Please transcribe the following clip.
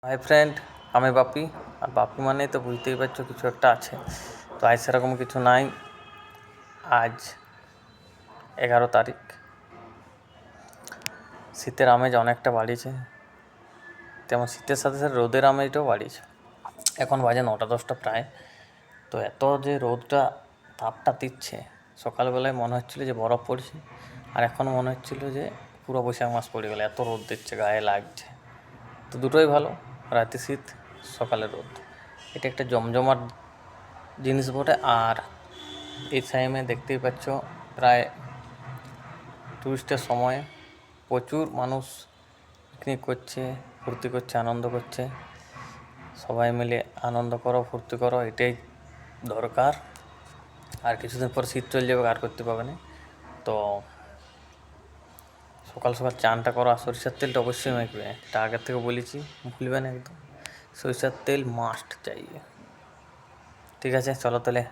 Hi friend, আমি বাপি। আর বাপি মানেই তো বুঝতেই পারছো কিছু একটা আছে। তো আজ সেরকম কিছু নাই। আজ 11 তারিখ। শীতের আমেজ অনেকটা বাড়িয়েছে, তেমন শীতের সাথে সাথে রোদের আমেজটাও বাড়িয়েছে। এখন বাজে 9টা 10টা প্রায়। তো এত যে রোদটা তাপটা দিচ্ছে, সকালবেলায় মনে হচ্ছিলো যে বরফ পড়ছে, আর এখন মনে হচ্ছিলো যে পুরো বৈশাখ মাস পড়ে গেলে, এত রোদ দিচ্ছে, গায়ে লাগছে। তো দুটোই ভালো, রাতে শীত, সকালে রোদ। এটা একটা জমজমাট জিনিস বটে। আর এই টাইমে দেখতেই পাচ্ছ প্রায় টুরিস্টের সময় প্রচুর মানুষ পিকনিক করছে, ফুর্তি করছে, আনন্দ করছে। সবাই মিলে আনন্দ করো, ফুর্তি করো, এটাই দরকার। আর কিছুদিন পর শীত চলে যাবে, আর করতে পারবে না। তো সকাল সকাল চানটা করো, আর সরিষার তেলটা অবশ্যই মাখবে। এটা আগের থেকে বলেছি, ভুলবে না একদম। সরিষার তেল মাস্ট চাই। ঠিক আছে, চলো তাহলে